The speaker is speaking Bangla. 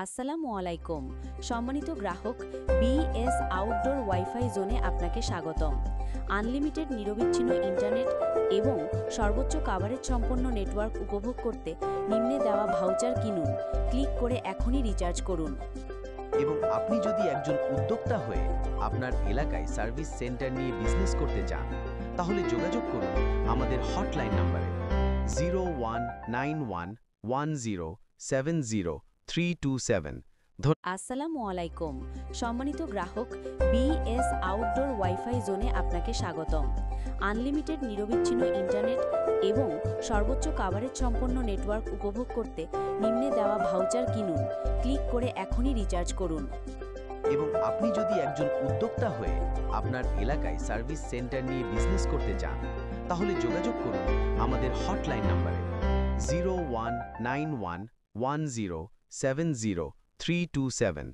আসসালামু আলাইকুম সম্মানিত গ্রাহক বিএস আউটডোর ওয়াইফাই জোনে আপনাকে স্বাগতম। আনলিমিটেড নিরবিচ্ছিন্ন ইন্টারনেট এবং সর্বোচ্চ কাভারেজ সম্পন্ন নেটওয়ার্ক উপভোগ করতে নিম্নে দেওয়া ভাউচার কিনুন। ক্লিক করে এখনই রিচার্জ করুন। এবং আপনি যদি একজন উদ্যোক্তা হয়ে আপনার এলাকায় সার্ভিস সেন্টার নিয়ে বিজনেস করতে চান, তাহলে যোগাযোগ করুন আমাদের হটলাইন নম্বরে 01911070 327। আসসালামু আলাইকুম সম্মানিত গ্রাহক বিএস আউটডোর ওয়াইফাই জোনে আপনাকে স্বাগতম। আনলিমিটেড নিরবিচ্ছিন্ন ইন্টারনেট এবং সর্বোচ্চ কাভারেজ সম্পন্ন নেটওয়ার্ক উপভোগ করতে নিম্নে দেওয়া ভাউচার কিনুন। ক্লিক করে এখনই রিচার্জ করুন। এবং আপনি যদি একজন উদ্যোক্তা হয়ে আপনার এলাকায় সার্ভিস সেন্টার নিয়ে বিজনেস করতে চান, তাহলে যোগাযোগ করুন আমাদের হটলাইন নম্বরে 01911070 327।